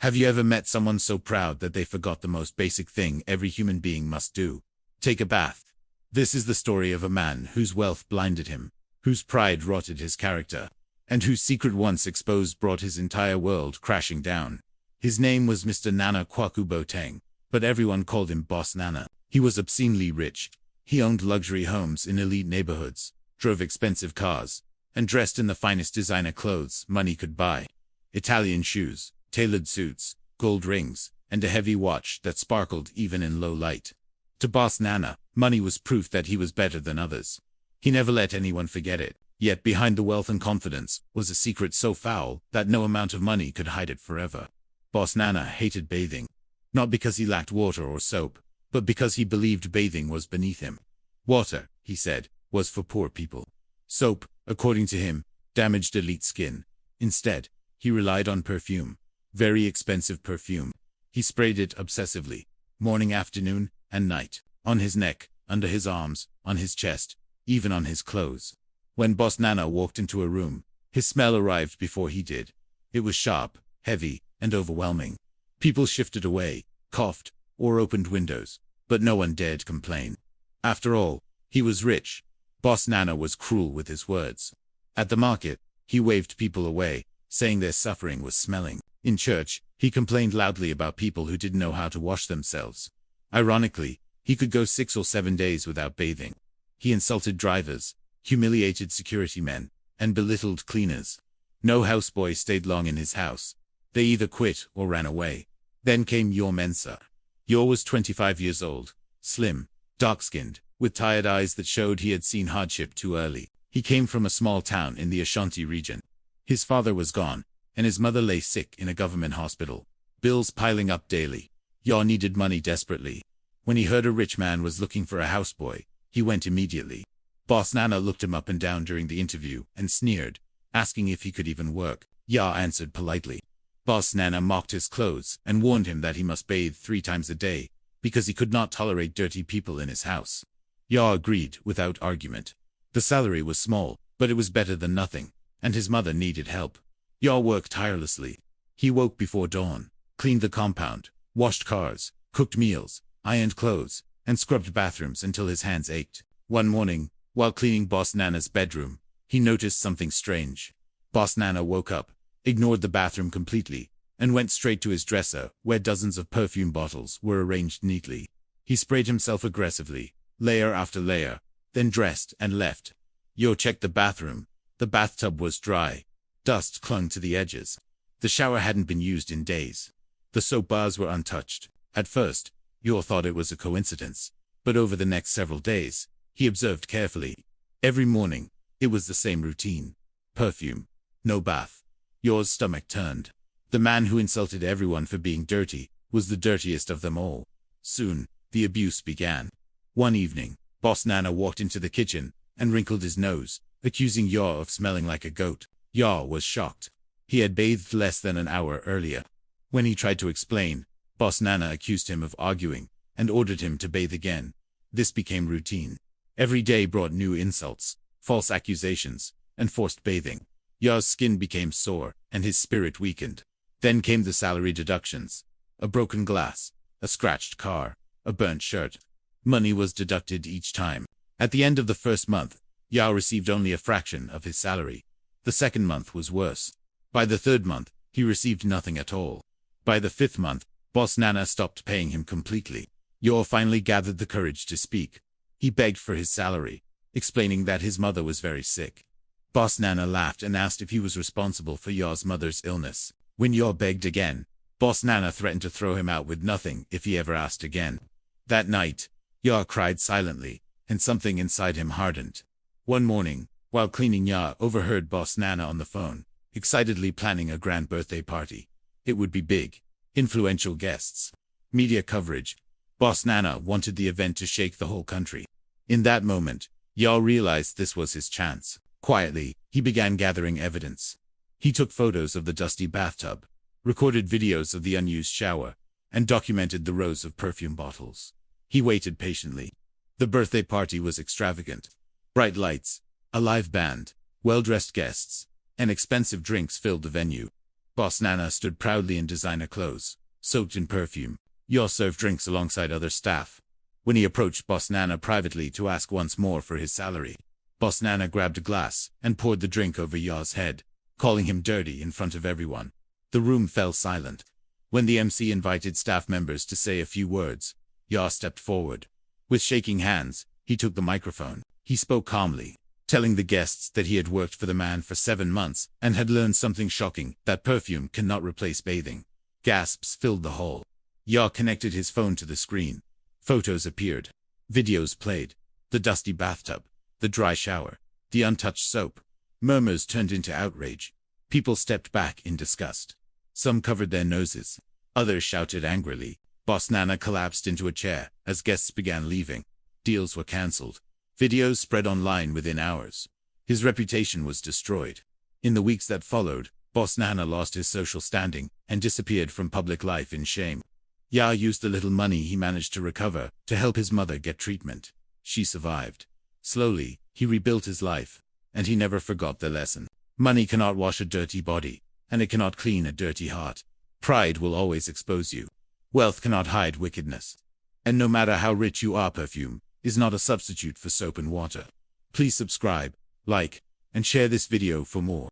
Have you ever met someone so proud that they forgot the most basic thing every human being must do? Take a bath. This is the story of a man whose wealth blinded him, whose pride rotted his character, and whose secret once exposed brought his entire world crashing down. His name was Mr. Nana Kwaku Boateng, but everyone called him Boss Nana. He was obscenely rich. He owned luxury homes in elite neighborhoods, drove expensive cars, and dressed in the finest designer clothes money could buy. Italian shoes, tailored suits, gold rings, and a heavy watch that sparkled even in low light. To Boss Nana, money was proof that he was better than others. He never let anyone forget it, yet behind the wealth and confidence was a secret so foul that no amount of money could hide it forever. Boss Nana hated bathing, not because he lacked water or soap, but because he believed bathing was beneath him. Water, he said, was for poor people. Soap, according to him, damaged elite skin. Instead, he relied on perfume. Very expensive perfume. He sprayed it obsessively, morning, afternoon, and night, on his neck, under his arms, on his chest, even on his clothes. When Boss Nana walked into a room, his smell arrived before he did. It was sharp, heavy, and overwhelming. People shifted away, coughed, or opened windows, but no one dared complain. After all, he was rich. Boss Nana was cruel with his words. At the market, he waved people away, saying their suffering was smelling. In church, he complained loudly about people who didn't know how to wash themselves. Ironically, he could go 6 or 7 days without bathing. He insulted drivers, humiliated security men, and belittled cleaners. No houseboy stayed long in his house. They either quit or ran away. Then came Yor Mensah. Yor was 25 years old, slim, dark-skinned, with tired eyes that showed he had seen hardship too early. He came from a small town in the Ashanti region. His father was gone, and his mother lay sick in a government hospital. Bills piling up daily. Yor needed money desperately. When he heard a rich man was looking for a houseboy, he went immediately. Boss Nana looked him up and down during the interview and sneered, asking if he could even work. Yor answered politely. Boss Nana mocked his clothes and warned him that he must bathe 3 times a day, because he could not tolerate dirty people in his house. Yor agreed without argument. The salary was small, but it was better than nothing, and his mother needed help. Yor worked tirelessly. He woke before dawn, cleaned the compound, washed cars, cooked meals, ironed clothes, and scrubbed bathrooms until his hands ached. One morning, while cleaning Boss Nana's bedroom, he noticed something strange. Boss Nana woke up, ignored the bathroom completely, and went straight to his dresser, where dozens of perfume bottles were arranged neatly. He sprayed himself aggressively, layer after layer, then dressed and left. Yor checked the bathroom. The bathtub was dry. Dust clung to the edges. The shower hadn't been used in days. The soap bars were untouched. At first, Yor thought it was a coincidence, but over the next several days, he observed carefully. Every morning, it was the same routine. Perfume. No bath. Yor's stomach turned. The man who insulted everyone for being dirty was the dirtiest of them all. Soon, the abuse began. One evening, Boss Nana walked into the kitchen and wrinkled his nose, accusing Yor of smelling like a goat. Yor was shocked. He had bathed less than an hour earlier. When he tried to explain, Boss Nana accused him of arguing and ordered him to bathe again. This became routine. Every day brought new insults, false accusations, and forced bathing. Yor's skin became sore, and his spirit weakened. Then came the salary deductions. A broken glass, a scratched car, a burnt shirt. Money was deducted each time. At the end of the first month, Yor received only a fraction of his salary. The second month was worse. By the third month, he received nothing at all. By the 5th month, Boss Nana stopped paying him completely. Yor finally gathered the courage to speak. He begged for his salary, explaining that his mother was very sick. Boss Nana laughed and asked if he was responsible for Yor's mother's illness. When Yor begged again, Boss Nana threatened to throw him out with nothing if he ever asked again. That night, Yor cried silently, and something inside him hardened. One morning, while cleaning, Yor overheard Boss Nana on the phone, excitedly planning a grand birthday party. It would be big. Influential guests. Media coverage. Boss Nana wanted the event to shake the whole country. In that moment, Yor realized this was his chance. Quietly, he began gathering evidence. He took photos of the dusty bathtub, recorded videos of the unused shower, and documented the rows of perfume bottles. He waited patiently. The birthday party was extravagant. Bright lights, a live band, well-dressed guests, and expensive drinks filled the venue. Boss Nana stood proudly in designer clothes, soaked in perfume. Ya served drinks alongside other staff. When he approached Boss Nana privately to ask once more for his salary, Boss Nana grabbed a glass and poured the drink over Ya's head, calling him dirty in front of everyone. The room fell silent. When the MC invited staff members to say a few words, Ya stepped forward. With shaking hands, he took the microphone. He spoke calmly, telling the guests that he had worked for the man for 7 months and had learned something shocking, that perfume cannot replace bathing. Gasps filled the hall. Ya connected his phone to the screen. Photos appeared. Videos played. The dusty bathtub. The dry shower. The untouched soap. Murmurs turned into outrage. People stepped back in disgust. Some covered their noses. Others shouted angrily. Boss Nana collapsed into a chair as guests began leaving. Deals were cancelled. Videos spread online within hours. His reputation was destroyed. In the weeks that followed, Boss Nana lost his social standing and disappeared from public life in shame. Ya used the little money he managed to recover to help his mother get treatment. She survived. Slowly, he rebuilt his life, and he never forgot the lesson. Money cannot wash a dirty body, and it cannot clean a dirty heart. Pride will always expose you. Wealth cannot hide wickedness. And no matter how rich you are, perfume is not a substitute for soap and water. Please subscribe, like, and share this video for more.